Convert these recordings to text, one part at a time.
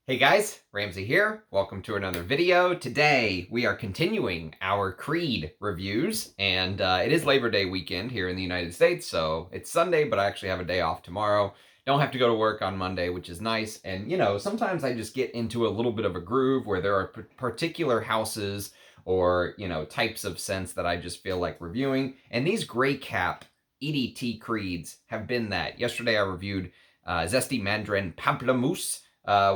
Hey guys, Ramsey here. Welcome to another video. Today we are continuing our Creed reviews, and it is Labor Day weekend here in the United States, so it's Sunday, but I actually have a day off tomorrow. Don't have to go to work on Monday, which is nice. And you know, sometimes I just get into a little bit of a groove where there are particular houses or types of scents that I just feel like reviewing, and these gray cap EDT Creeds have been that. Yesterday I reviewed Zeste Mandarine Pamplemousse,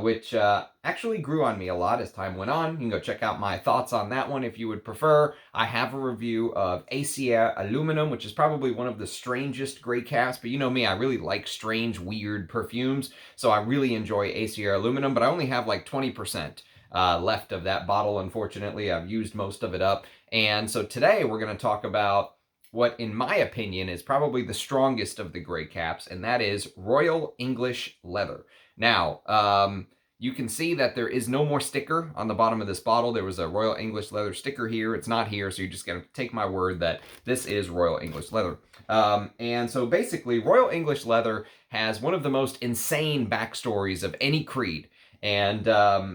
which actually grew on me a lot as time went on. You can go check out my thoughts on that one if you would prefer. I have a review of Acier Aluminum, which is probably one of the strangest gray caps, but you know me, I really like strange, weird perfumes, so I really enjoy Acier Aluminum, but I only have like 20% left of that bottle, unfortunately. I've used most of it up, and so today we're going to talk about what, in my opinion, is probably the strongest of the gray caps, and that is Royal English Leather. Now, you can see that there is no more sticker on the bottom of this bottle. There was a Royal English Leather sticker here. It's not here, so you just gotta take my word that this is Royal English Leather. And so basically, Royal English Leather has one of the most insane backstories of any Creed. And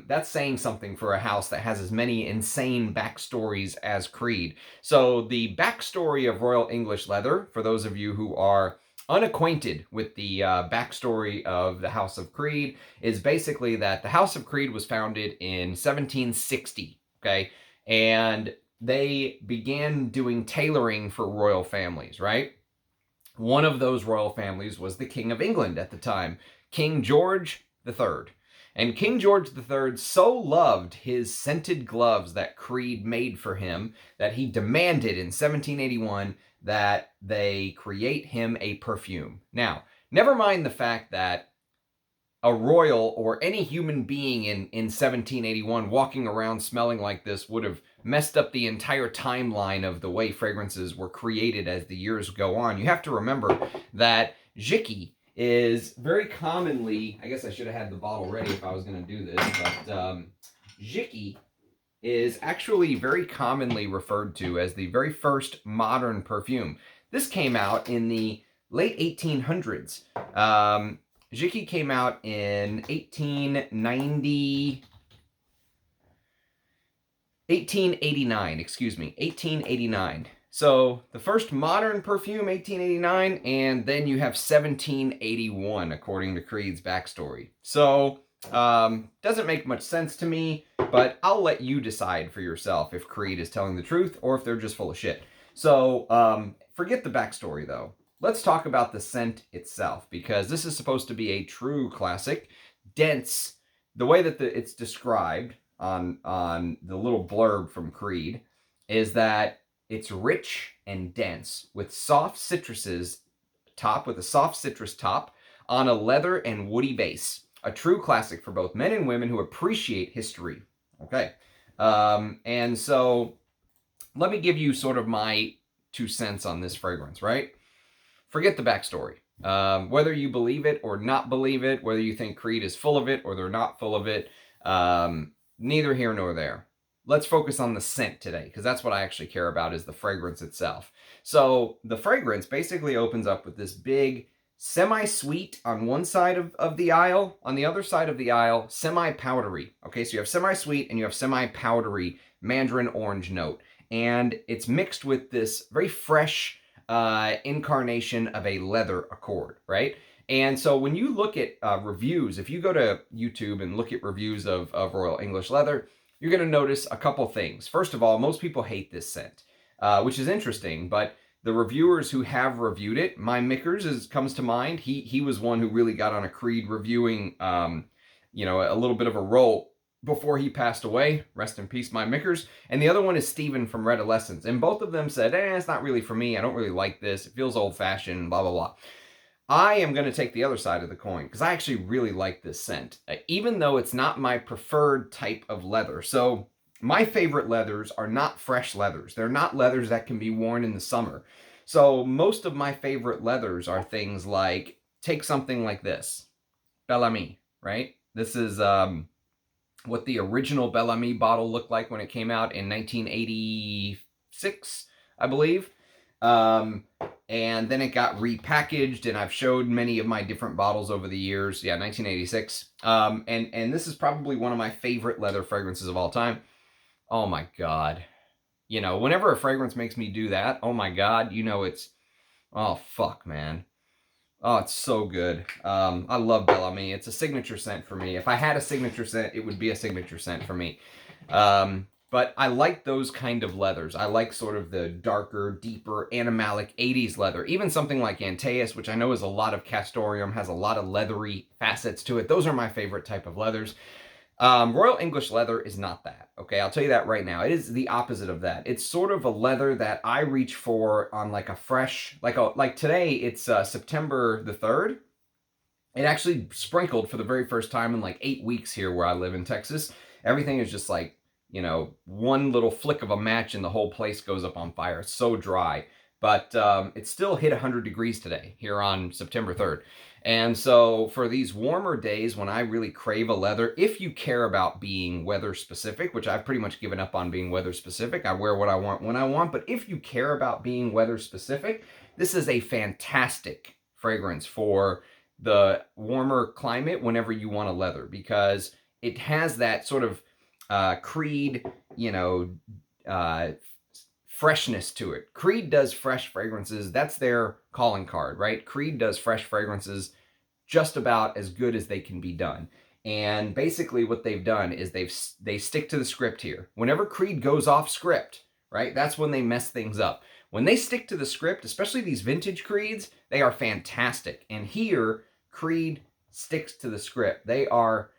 that's saying something for a house that has as many insane backstories as Creed. So the backstory of Royal English Leather, for those of you who are unacquainted with the backstory of the House of Creed, is basically that the House of Creed was founded in 1760, okay? And they began doing tailoring for royal families, right? One of those royal families was the King of England at the time, King George III. And King George III so loved his scented gloves that Creed made for him that he demanded in 1781 that they create him a perfume. Now, never mind the fact that a royal or any human being in 1781 walking around smelling like this would have messed up the entire timeline of the way fragrances were created as the years go on. You have to remember that Jicky is very commonly, I guess I should have had the bottle ready if I was going to do this, but Jicky is actually very commonly referred to as the very first modern perfume. This came out in the late 1800s. Jicky came out in 1889. So the first modern perfume, 1889, and then you have 1781, according to Creed's backstory. So, doesn't make much sense to me, but I'll let you decide for yourself if Creed is telling the truth or if they're just full of shit. So, forget the backstory, though. Let's talk about the scent itself, because this is supposed to be a true classic. Dense, the way that it's described on the little blurb from Creed is that it's rich and dense with soft citruses top, with a soft citrus top on a leather and woody base. A true classic for both men and women who appreciate history. Okay. And so let me give you sort of my 2 cents on this fragrance, right? Forget the backstory. Whether you believe it or not believe it, whether you think Creed is full of it or they're not full of it, neither here nor there. Let's focus on the scent today, because that's what I actually care about, is the fragrance itself. So the fragrance basically opens up with this big semi-sweet on one side of the aisle. On the other side of the aisle, semi-powdery. Okay, so you have semi-sweet and you have semi-powdery mandarin orange note. And it's mixed with this very fresh incarnation of a leather accord, right? And so when you look at reviews, if you go to YouTube and look at reviews of Royal English Leather, you're going to notice a couple things. First of all, most people hate this scent, which is interesting, but the reviewers who have reviewed it, my Mickers comes to mind. He was one who really got on a Creed reviewing, a little bit of a roll before he passed away. Rest in peace, my Mickers. And the other one is Steven from Red Adolescence. And both of them said, it's not really for me. I don't really like this. It feels old-fashioned, blah, blah, blah. I am going to take the other side of the coin, because I actually really like this scent, even though it's not my preferred type of leather. So my favorite leathers are not fresh leathers. They're not leathers that can be worn in the summer. So most of my favorite leathers are things like, take something like this, Bel Ami, right? This is what the original Bel Ami bottle looked like when it came out in 1986, I believe. And then it got repackaged, and I've showed many of my different bottles over the years. Yeah, 1986. And this is probably one of my favorite leather fragrances of all time. Oh my God. You know, whenever a fragrance makes me do that, oh my God, you know it's, oh fuck, man. Oh, it's so good. I love Bel Ami. It's a signature scent for me. If I had a signature scent, it would be a signature scent for me. But I like those kind of leathers. I like sort of the darker, deeper, animalic 80s leather. Even something like Antaeus, which I know is a lot of castoreum, has a lot of leathery facets to it. Those are my favorite type of leathers. Royal English leather is not that, okay? I'll tell you that right now. It is the opposite of that. It's sort of a leather that I reach for on like a fresh, like today, it's September the 3rd. It actually sprinkled for the very first time in like 8 weeks here where I live in Texas. Everything is just like, you know, one little flick of a match and the whole place goes up on fire. It's so dry. But it still hit 100 degrees today here on September 3rd. And so for these warmer days when I really crave a leather, if you care about being weather specific, which I've pretty much given up on being weather specific, I wear what I want when I want, but if you care about being weather specific, this is a fantastic fragrance for the warmer climate whenever you want a leather, because it has that sort of Creed, you know, freshness to it. Creed does fresh fragrances. That's their calling card, right? Creed does fresh fragrances just about as good as they can be done. And basically what they've done is they stick to the script here. Whenever Creed goes off script, right, that's when they mess things up. When they stick to the script, especially these vintage Creeds, they are fantastic. And here, Creed sticks to the script. They are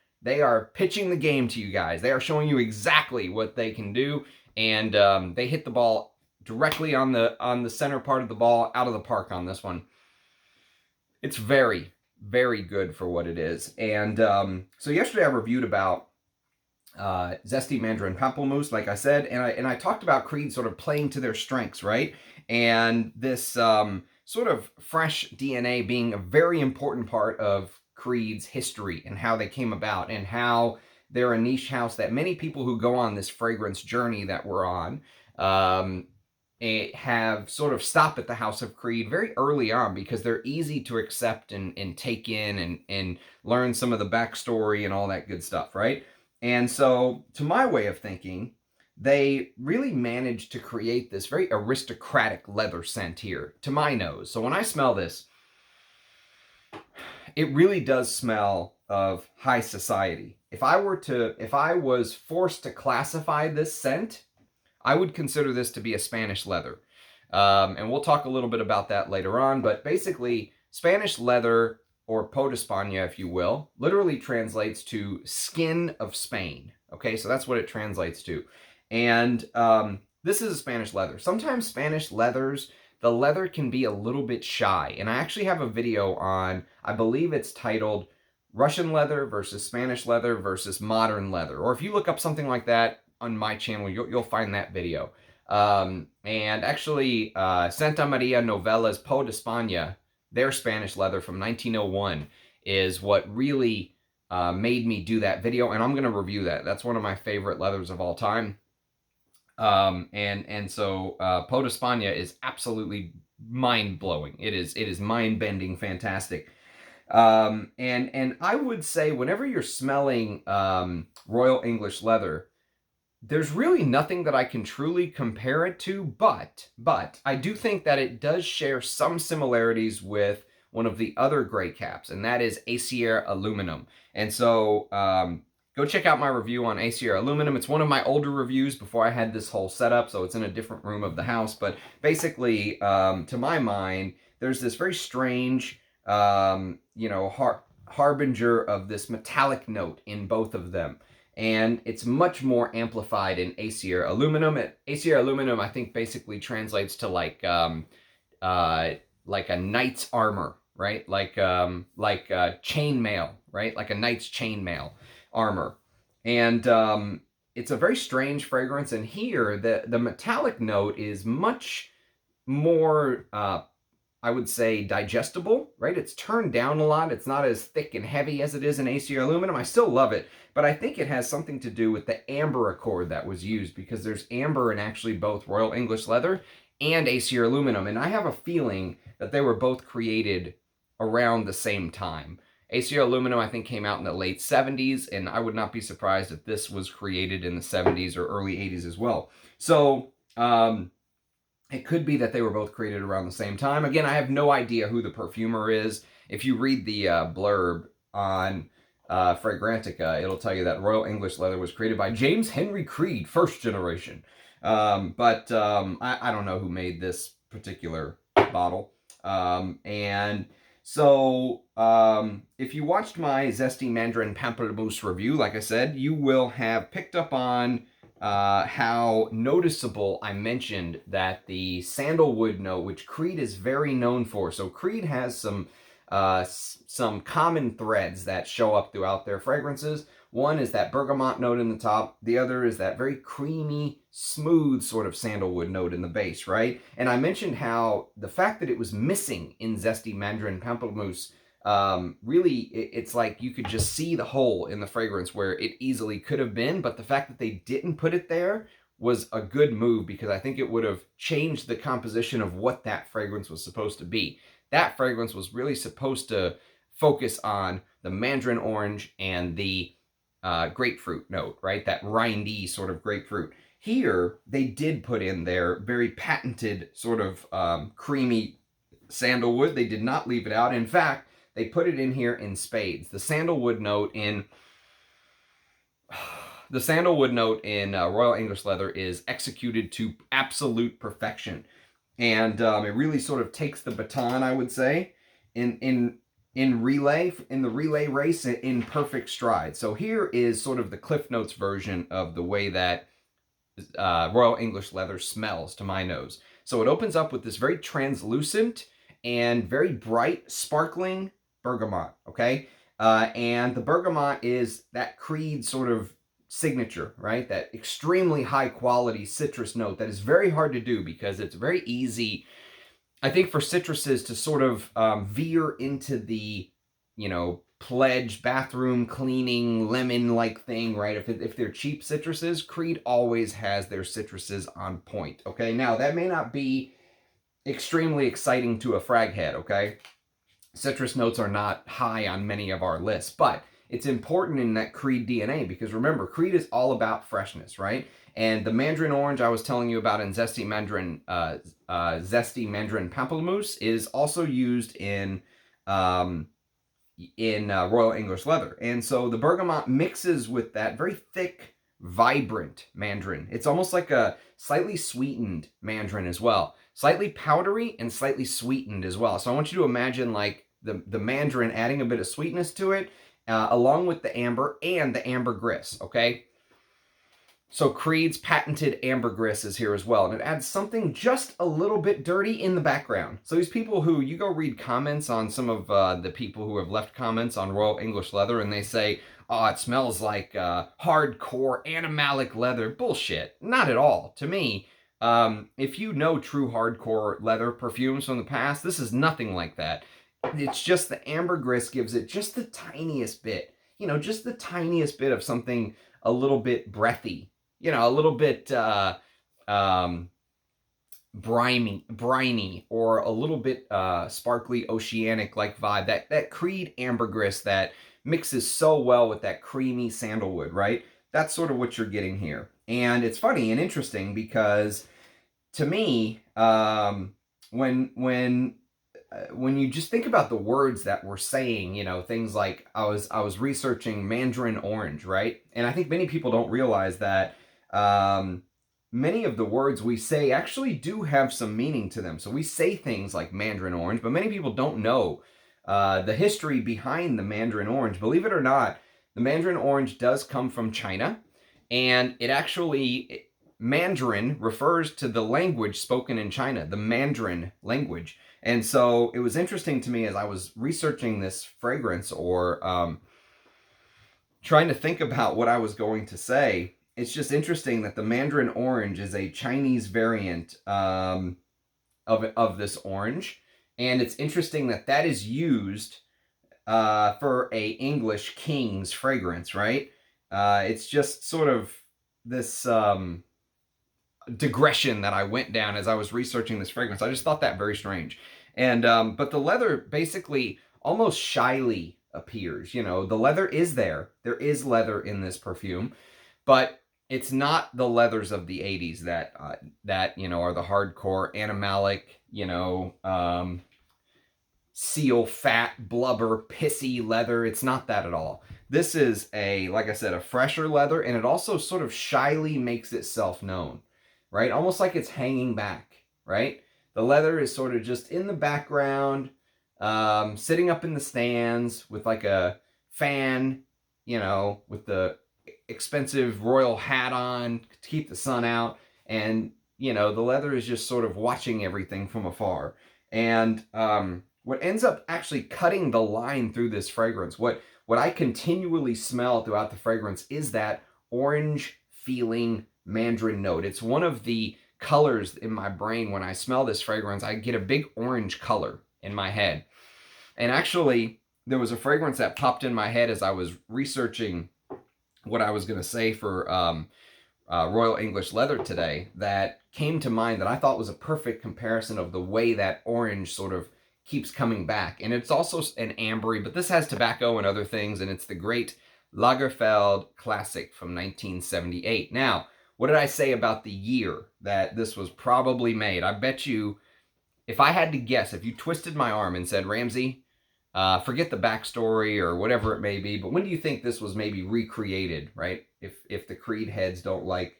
pitching the game to you guys. They are showing you exactly what they can do, and they hit the ball directly on the center part of the ball, out of the park on this one. It's very, very good for what it is. And so yesterday I reviewed about Zeste Mandarine Pamplemousse, like I said, and I talked about Creed sort of playing to their strengths, right? And this sort of fresh DNA being a very important part of Creed's history and how they came about, and how they're a niche house that many people who go on this fragrance journey that we're on have sort of stopped at the House of Creed very early on, because they're easy to accept and take in and learn some of the backstory and all that good stuff, right? And so, to my way of thinking, they really managed to create this very aristocratic leather scent here, to my nose. So when I smell this, it really does smell of high society. If I was forced to classify this scent, I would consider this to be a Spanish leather. And we'll talk a little bit about that later on, but basically, Spanish leather, or peau d'Espagne, if you will, literally translates to skin of Spain. Okay, so that's what it translates to. And this is a Spanish leather. Sometimes Spanish leathers, the leather can be a little bit shy. And I actually have a video on, I believe it's titled Russian leather versus Spanish leather versus modern leather. Or if you look up something like that on my channel, you'll find that video. And actually, Santa Maria Novella's Peau d'Espagne, their Spanish leather from 1901, is what really made me do that video, and I'm going to review that. That's one of my favorite leathers of all time. So Peau d'Espagne is absolutely mind-blowing. It is mind-bending, fantastic. And I would say whenever you're smelling Royal English leather, there's really nothing that I can truly compare it to, but I do think that it does share some similarities with one of the other gray caps, and that is Acier Aluminum. And so go check out my review on Acier Aluminum. It's one of my older reviews before I had this whole setup, so it's in a different room of the house. But basically, to my mind, there's this very strange, harbinger of this metallic note in both of them. And it's much more amplified in Acier Aluminum. Acier Aluminum, I think, basically translates to like a knight's armor, right? Like chainmail, right? Like a knight's chainmail armor. And it's a very strange fragrance. And here, the metallic note is much more, I would say, digestible, right? It's turned down a lot. It's not as thick and heavy as it is in Acier Aluminum. I still love it, but I think it has something to do with the amber accord that was used, because there's amber in actually both Royal English leather and Acier aluminum. And I have a feeling that they were both created around the same time. Acier aluminum, I think, came out in the late 70s, and I would not be surprised if this was created in the 70s or early 80s as well. So it could be that they were both created around the same time. Again, I have no idea who the perfumer is. If you read the blurb on Fragrantica, it'll tell you that Royal English Leather was created by James Henry Creed, first generation. I don't know who made this particular bottle. And so if you watched my Zesty Mandarin Pamplemousse review, like I said, you will have picked up on how noticeable I mentioned that the sandalwood note, which Creed is very known for. So Creed has some common threads that show up throughout their fragrances. One is that bergamot note in the top. The other is that very creamy, smooth sort of sandalwood note in the base, right? And I mentioned how the fact that it was missing in Zesty Mandarin Pamplemousse, really, it's like you could just see the hole in the fragrance where it easily could have been, but the fact that they didn't put it there was a good move, because I think it would have changed the composition of what that fragrance was supposed to be. That fragrance was really supposed to focus on the mandarin orange and the grapefruit note, right? That rindy sort of grapefruit. Here, they did put in their very patented sort of creamy sandalwood. They did not leave it out. In fact, they put it in here in spades. The sandalwood note in Royal English Leather is executed to absolute perfection. And it really sort of takes the baton, I would say, in the relay race in perfect stride. So here is sort of the Cliff Notes version of the way that Royal English Leather smells to my nose. So it opens up with this very translucent and very bright, sparkling bergamot, okay? And the bergamot is that Creed sort of signature, right? That extremely high quality citrus note that is very hard to do, because it's very easy, I think, for citruses to sort of veer into the, pledge bathroom cleaning lemon-like thing, right? If they're cheap citruses, Creed always has their citruses on point, okay? Now, that may not be extremely exciting to a frag head, okay? Citrus notes are not high on many of our lists, but it's important in that Creed DNA, because remember, Creed is all about freshness, right? And the mandarin orange I was telling you about in Zesty Mandarin Pamplemousse is also used in Royal English Leather. And so the bergamot mixes with that very thick, vibrant mandarin. It's almost like a slightly sweetened mandarin as well. Slightly powdery and slightly sweetened as well. So I want you to imagine like the mandarin adding a bit of sweetness to it, along with the amber and the ambergris, okay? So Creed's patented ambergris is here as well, and it adds something just a little bit dirty in the background. So these people who, you go read comments on some of the people who have left comments on Royal English Leather, and they say, oh, it smells like hardcore animalic leather. Bullshit. Not at all. To me, if you know true hardcore leather perfumes from the past, this is nothing like that. It's just the ambergris gives it just the tiniest bit, just the tiniest bit of something a little bit breathy, a little bit briny, or a little bit sparkly, oceanic-like vibe. That Creed ambergris that mixes so well with that creamy sandalwood, right? That's sort of what you're getting here. And it's funny and interesting because, to me, when you just think about the words that we're saying, things like, I was researching mandarin orange, right? And I think many people don't realize that many of the words we say actually do have some meaning to them. So we say things like mandarin orange, but many people don't know the history behind the mandarin orange. Believe it or not, the mandarin orange does come from China, and it actually, Mandarin refers to the language spoken in China, the Mandarin language. And so it was interesting to me as I was researching this fragrance, or trying to think about what I was going to say. It's just interesting that the Mandarin orange is a Chinese variant of this orange. And it's interesting that that is used for a English king's fragrance, right? It's just sort of this, digression that I went down as I was researching this fragrance. I just thought that very strange. And but the leather basically almost shyly appears. You know, the leather is there. There is leather in this perfume, but it's not the leathers of the 80s that you know are the hardcore animalic, you know, seal fat blubber pissy leather. It's not that at all. This is a, like I said, a fresher leather, and it also sort of shyly makes itself known, right? Almost like it's hanging back, right? The leather is sort of just in the background, sitting up in the stands with like a fan, you know, with the expensive royal hat on to keep the sun out. And, you know, the leather is just sort of watching everything from afar. And what ends up actually cutting the line through this fragrance, what I continually smell throughout the fragrance is that orange feeling mandarin note. It's one of the colors in my brain. When I smell this fragrance, I get a big orange color in my head. And actually, there was a fragrance that popped in my head as I was researching what I was going to say for Royal English Leather today that came to mind that I thought was a perfect comparison of the way that orange sort of keeps coming back. And it's also an ambery, but this has tobacco and other things, and it's the great Lagerfeld Classic from 1978. Now, what did I say about the year that this was probably made? I bet you, if I had to guess, if you twisted my arm and said, Ramsey, forget the backstory or whatever it may be, but when do you think this was maybe recreated, right? If the Creed heads don't like,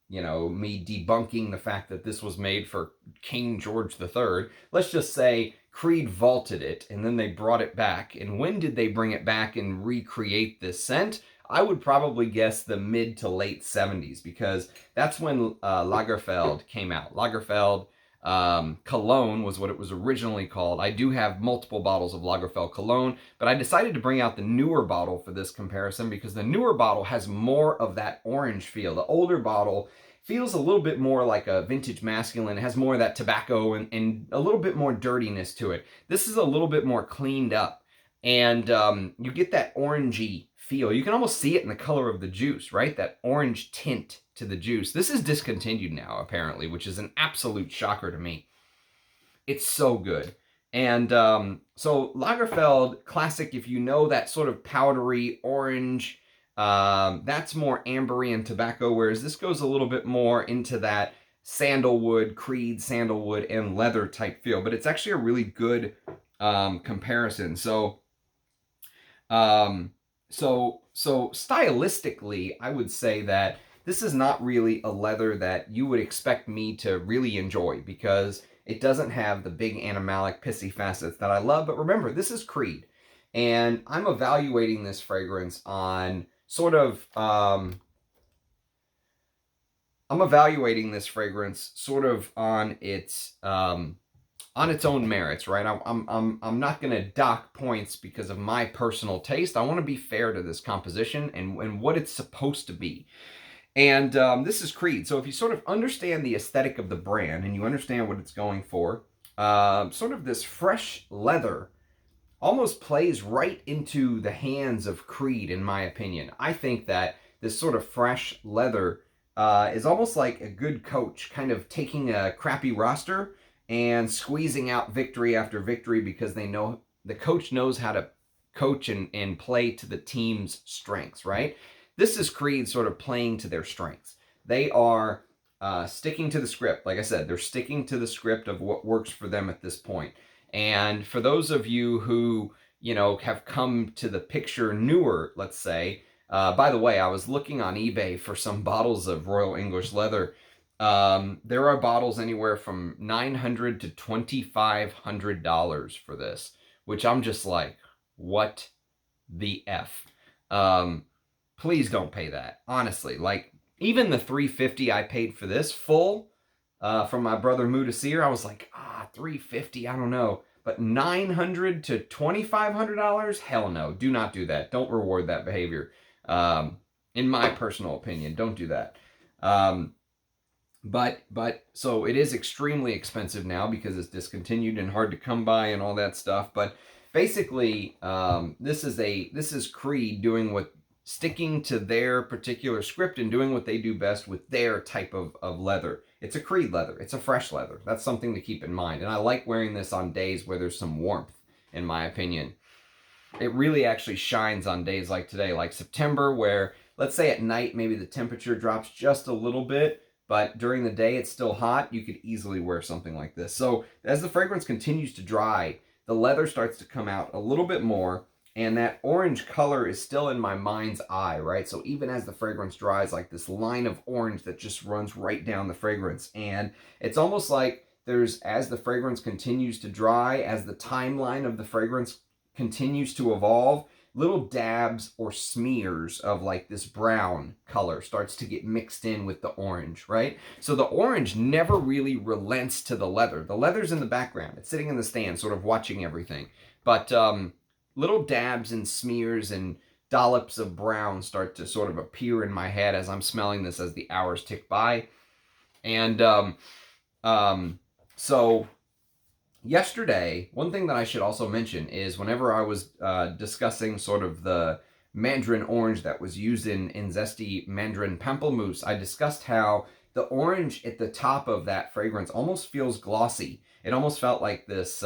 you know, me debunking the fact that this was made for King George III, let's just say Creed vaulted it and then they brought it back. And when did they bring it back and recreate this scent? I would probably guess the mid to late 70s, because that's when Lagerfeld came out. Lagerfeld Cologne was what it was originally called. I do have multiple bottles of Lagerfeld Cologne, but I decided to bring out the newer bottle for this comparison because the newer bottle has more of that orange feel. The older bottle feels a little bit more like a vintage masculine. It has more of that tobacco and a little bit more dirtiness to it. This is a little bit more cleaned up, and you get that orangey feel. You can almost see it in the color of the juice, right? That orange tint to the juice. This is discontinued now, apparently, which is an absolute shocker to me. It's so good. And so Lagerfeld Classic, if you know that sort of powdery orange, that's more ambery and tobacco, whereas this goes a little bit more into that sandalwood, Creed sandalwood, and leather type feel. But it's actually a really good comparison. So stylistically, I would say that this is not really a leather that you would expect me to really enjoy because it doesn't have the big animalic pissy facets that I love. But remember, this is Creed, and I'm evaluating this fragrance on sort of on its own merits, right? I'm not going to dock points because of my personal taste. I want to be fair to this composition and what it's supposed to be. And this is Creed. So if you sort of understand the aesthetic of the brand and you understand what it's going for, sort of this fresh leather almost plays right into the hands of Creed, in my opinion. I think that this sort of fresh leather is almost like a good coach kind of taking a crappy roster and squeezing out victory after victory because they know the coach knows how to coach and play to the team's strengths, right? This is Creed sort of playing to their strengths. They are sticking to the script. Like I said, they're sticking to the script of what works for them at this point. And for those of you who, you know, have come to the picture newer, let's say, by the way, I was looking on eBay for some bottles of Royal English Leather. There are bottles anywhere from $900 to $2,500 for this, which I'm just like, what the F? Please don't pay that. Honestly, like even the $350 I paid for this full from my brother Acier, I was like, $350, I don't know. But $900 to $2,500? Hell no. Do not do that. Don't reward that behavior. In my personal opinion, don't do that. But so it is extremely expensive now because it's discontinued and hard to come by and all that stuff. But basically, this is Creed doing what sticking to their particular script and doing what they do best with their type of leather. It's a Creed leather. It's a fresh leather. That's something to keep in mind. And I like wearing this on days where there's some warmth, in my opinion. It really actually shines on days like today, like September, where let's say at night maybe the temperature drops just a little bit, but during the day it's still hot. You could easily wear something like this. So as the fragrance continues to dry, the leather starts to come out a little bit more, and that orange color is still in my mind's eye, right? So even as the fragrance dries, like this line of orange that just runs right down the fragrance. And it's almost like there's, as the fragrance continues to dry, as the timeline of the fragrance continues to evolve, little dabs or smears of like this brown color starts to get mixed in with the orange, right? So the orange never really relents to the leather. The leather's in the background. It's sitting in the stand, sort of watching everything. But little dabs and smears and dollops of brown start to sort of appear in my head as I'm smelling this as the hours tick by. And so yesterday, one thing that I should also mention is whenever I was discussing sort of the Mandarin orange that was used in Zeste Mandarine Pamplemousse, I discussed how the orange at the top of that fragrance almost feels glossy. It almost felt like this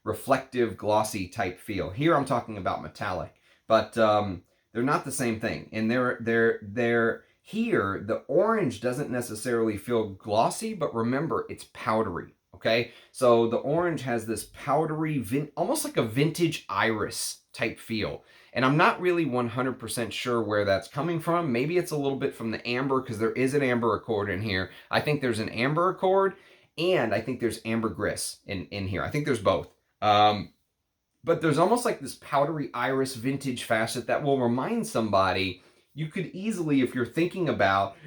reflective, glossy type feel. Here I'm talking about metallic, but they're not the same thing. And they're here, the orange doesn't necessarily feel glossy, but remember, it's powdery. Okay, so the orange has this powdery, almost like a vintage iris type feel. And I'm not really 100% sure where that's coming from. Maybe it's a little bit from the amber, because there is an amber accord in here. I think there's an amber accord, and I think there's ambergris in here. I think there's both. But there's almost like this powdery iris vintage facet that will remind somebody, you could easily, if you're thinking about,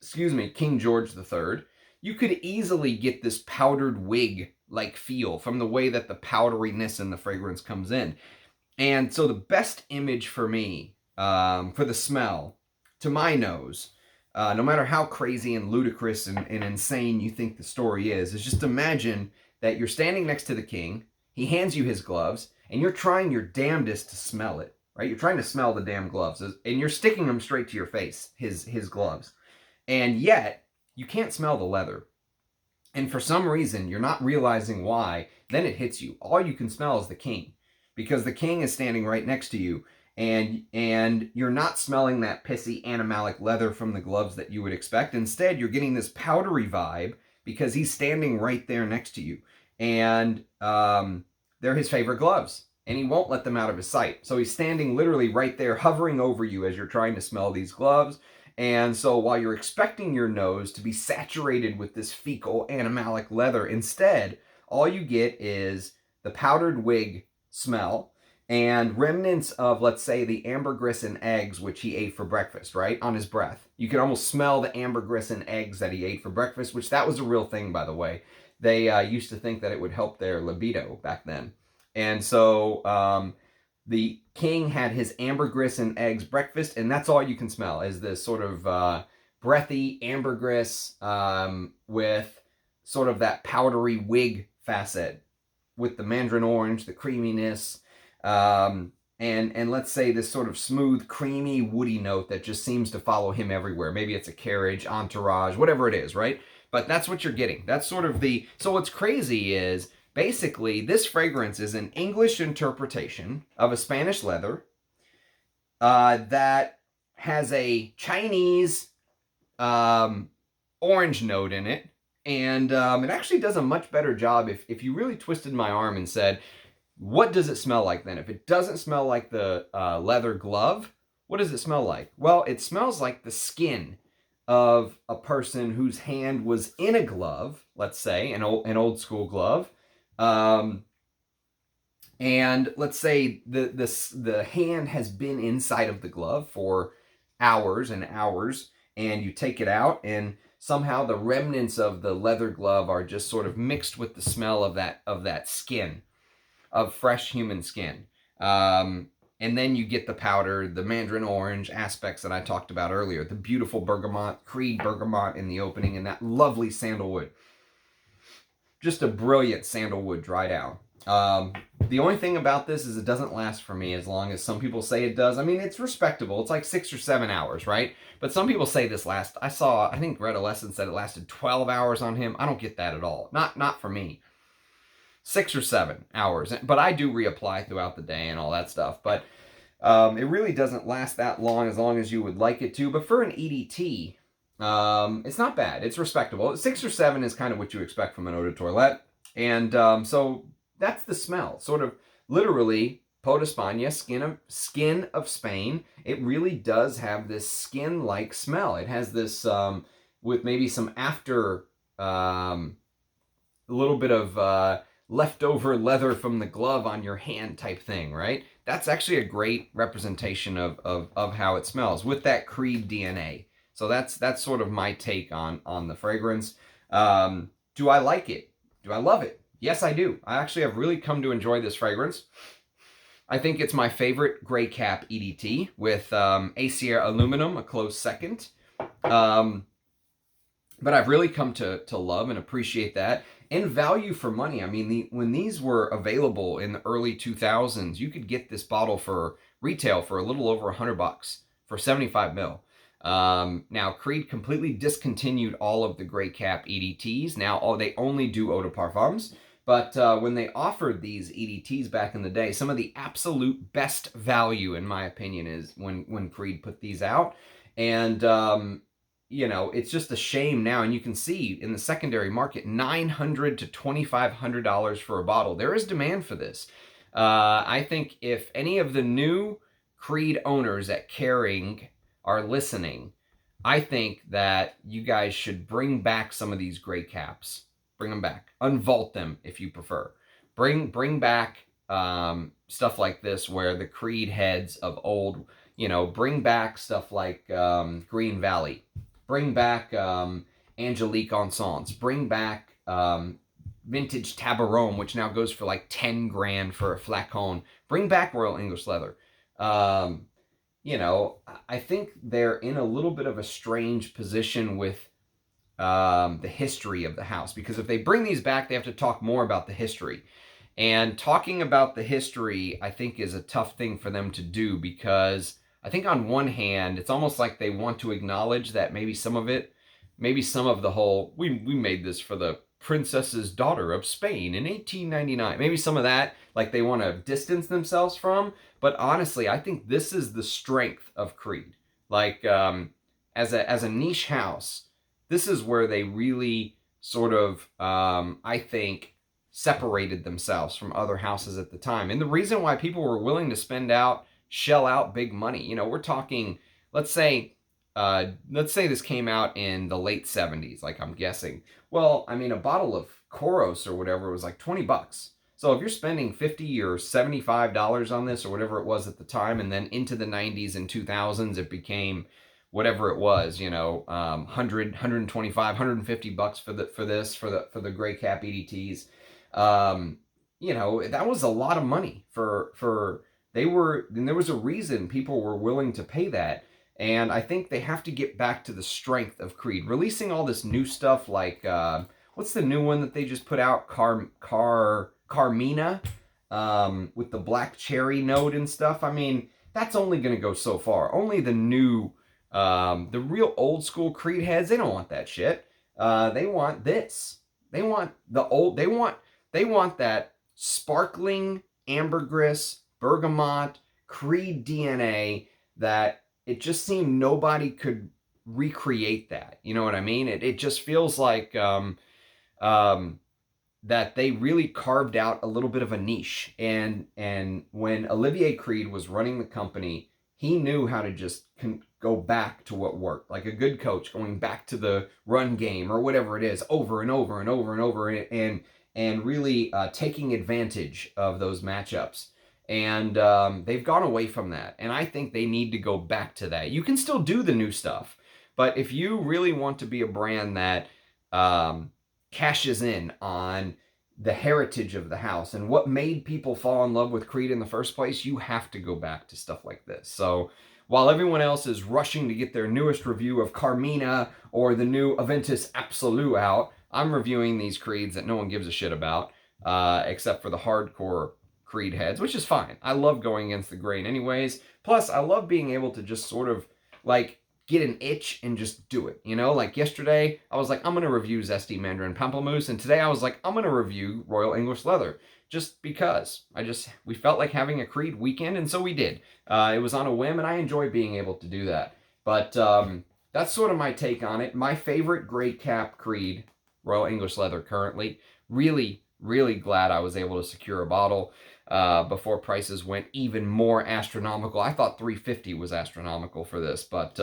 excuse me, King George III, you could easily get this powdered wig-like feel from the way that the powderiness in the fragrance comes in. And so the best image for me, for the smell, to my nose, no matter how crazy and ludicrous and insane you think the story is just imagine that you're standing next to the king, he hands you his gloves, and you're trying your damnedest to smell it, right? You're trying to smell the damn gloves, and you're sticking them straight to your face, his gloves. And yet, you can't smell the leather. And for some reason, you're not realizing why, then it hits you. All you can smell is the king, because the king is standing right next to you, and you're not smelling that pissy animalic leather from the gloves that you would expect. Instead, you're getting this powdery vibe because he's standing right there next to you. And they're his favorite gloves, and he won't let them out of his sight. So he's standing literally right there, hovering over you as you're trying to smell these gloves. And so while you're expecting your nose to be saturated with this fecal animalic leather, instead, all you get is the powdered wig smell and remnants of, let's say, the ambergris and eggs, which he ate for breakfast, right, on his breath. You can almost smell the ambergris and eggs that he ate for breakfast, which that was a real thing, by the way. They used to think that it would help their libido back then. And so the king had his ambergris and eggs breakfast, and that's all you can smell is this sort of breathy ambergris with sort of that powdery wig facet with the mandarin orange, the creaminess, and let's say this sort of smooth, creamy, woody note that just seems to follow him everywhere. Maybe it's a carriage, entourage, whatever it is, right? But that's what you're getting. That's sort of the... So what's crazy is, basically, this fragrance is an English interpretation of a Spanish leather that has a Chinese orange note in it. And it actually does a much better job if you really twisted my arm and said, what does it smell like then? If it doesn't smell like the leather glove, what does it smell like? Well, it smells like the skin of a person whose hand was in a glove, let's say, an old school glove. And let's say the hand has been inside of the glove for hours and hours, and you take it out, and somehow the remnants of the leather glove are just sort of mixed with the smell of that skin, of fresh human skin. And then you get the powder, the mandarin orange aspects that I talked about earlier, the beautiful bergamot, Creed bergamot in the opening, and that lovely sandalwood. Just a brilliant sandalwood dried out. The only thing about this is it doesn't last for me as long as some people say it does. I mean, it's respectable. It's like 6 or 7 hours, right? But some people say this lasts. I think Red Lesson said it lasted 12 hours on him. I don't get that at all. Not for me. 6 or 7 hours. But I do reapply throughout the day and all that stuff. But it really doesn't last that long as you would like it to. But for an EDT, it's not bad. It's respectable. 6 or 7 is kind of what you expect from an eau de toilette. And so that's the smell. Sort of literally, peau d'Espagne, skin of Spain. It really does have this skin-like smell. It has this, with maybe some after, a little bit of leftover leather from the glove on your hand type thing, right? That's actually a great representation of how it smells with that Creed DNA. So that's sort of my take on the fragrance. Do I like it? Do I love it? Yes, I do. I actually have really come to enjoy this fragrance. I think it's my favorite gray cap EDT with Acier aluminum, a close second. But I've really come to love and appreciate that. And value for money. I mean, when these were available in the early 2000s, you could get this bottle for retail for a little over $100 for 75 ml. Now, Creed completely discontinued all of the gray cap EDTs. Now, they only do eau de parfums. But when they offered these EDTs back in the day, some of the absolute best value, in my opinion, is when Creed put these out. And, you know, it's just a shame now. And you can see in the secondary market, $900 to $2,500 for a bottle. There is demand for this. I think if any of the new Creed owners at Kering are listening, I think that you guys should bring back some of these gray caps. Bring them back. Unvault them if you prefer. Bring back stuff like this where the Creed heads of old, you know, bring back stuff like Green Valley. Bring back Angelique Encens. Bring back vintage Tabarome, which now goes for like 10 grand for a flacon. Bring back Royal English Leather. You know, I think they're in a little bit of a strange position with the history of the house, because if they bring these back, they have to talk more about the history. And talking about the history, I think, is a tough thing for them to do, because I think on one hand, it's almost like they want to acknowledge that maybe some of the whole, we made this for the princess's daughter of Spain in 1899. Maybe some of that, like they want to distance themselves from. But honestly, I think this is the strength of Creed. Like, as a niche house, this is where they really sort of, I think, separated themselves from other houses at the time. And the reason why people were willing to shell out big money, you know, we're talking, let's say this came out in the late 70s, like I'm guessing. Well, I mean, a bottle of Koros or whatever was like $20. So if you're spending $50 or $75 on this or whatever it was at the time, and then into the 90s and 2000s, it became whatever it was, you know, 100, 125, $150 for the gray cap EDTs. You know, that was a lot of money and there was a reason people were willing to pay that. And I think they have to get back to the strength of Creed. Releasing all this new stuff like, what's the new one that they just put out? Carmina, with the black cherry note and stuff. I mean, that's only going to go so far. Only the new, the real old school Creed heads, they don't want that shit. They want this. They want that sparkling ambergris, bergamot, Creed DNA that it just seemed nobody could recreate that. You know what I mean? It just feels like that they really carved out a little bit of a niche. And when Olivier Creed was running the company, he knew how to just go back to what worked. Like a good coach going back to the run game or whatever it is over and over and over and over, and really taking advantage of those matchups. And they've gone away from that. And I think they need to go back to that. You can still do the new stuff, but if you really want to be a brand that cashes in on the heritage of the house and what made people fall in love with Creed in the first place, you have to go back to stuff like this. So while everyone else is rushing to get their newest review of Carmina or the new Aventus Absolu out, I'm reviewing these Creeds that no one gives a shit about. except for the hardcore Creed heads, which is fine. I love going against the grain anyways. Plus, I love being able to just sort of like get an itch and just do it. You know, like yesterday, I was like, I'm going to review Zeste Mandarine Pamplemousse. And today I was like, I'm going to review Royal English Leather. Just because we felt like having a Creed weekend, and so we did. It was on a whim, and I enjoy being able to do that. But that's sort of my take on it. My favorite gray cap Creed, Royal English Leather currently. Really, really glad I was able to secure a bottle before prices went even more astronomical. I thought $350 was astronomical for this, but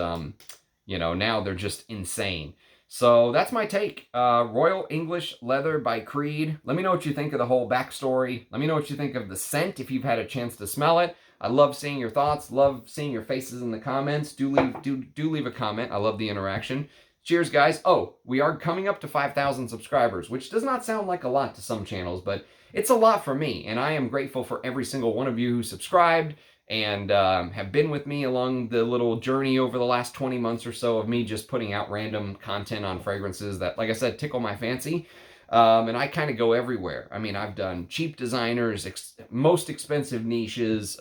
you know, now they're just insane. So that's my take. Royal English Leather by Creed. Let me know what you think of the whole backstory. Let me know what you think of the scent if you've had a chance to smell it. I love seeing your thoughts. Love seeing your faces in the comments. Do leave a comment. I love the interaction. Cheers, guys. Oh, we are coming up to 5,000 subscribers, which does not sound like a lot to some channels, but it's a lot for me, and I am grateful for every single one of you who subscribed and have been with me along the little journey over the last 20 months or so of me just putting out random content on fragrances that, like I said, tickle my fancy. And I kind of go everywhere. I mean, I've done cheap designers, most expensive niches,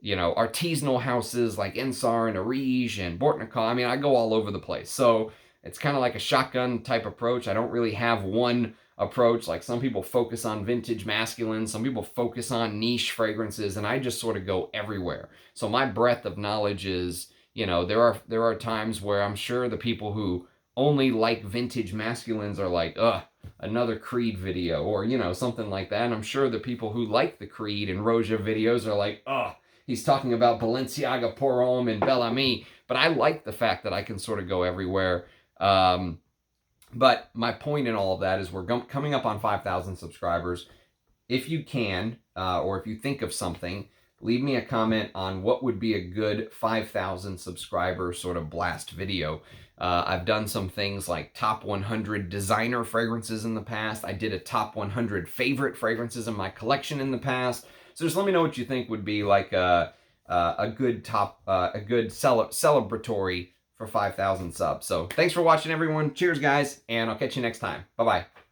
you know, artisanal houses like Ensar and Arige and Bortnikov. I mean, I go all over the place. So it's kind of like a shotgun type approach. I don't really have one approach. Like some people focus on vintage masculine, some people focus on niche fragrances, and I just sort of go everywhere. So my breadth of knowledge is, you know, there are times where I'm sure the people who only like vintage masculines are like, ugh, another Creed video, or, you know, something like that. And I'm sure the people who like the Creed and Roja videos are like, ugh, he's talking about Balenciaga, Pour Homme, and Bel Ami. But I like the fact that I can sort of go everywhere. But my point in all of that is we're coming up on 5,000 subscribers. If you can, or if you think of something, leave me a comment on what would be a good 5,000 subscriber sort of blast video. I've done some things like top 100 designer fragrances in the past. I did a top 100 favorite fragrances in my collection in the past. So just let me know what you think would be like a good celebratory for 5,000 subs. So thanks for watching, everyone. Cheers, guys, and I'll catch you next time. Bye-bye.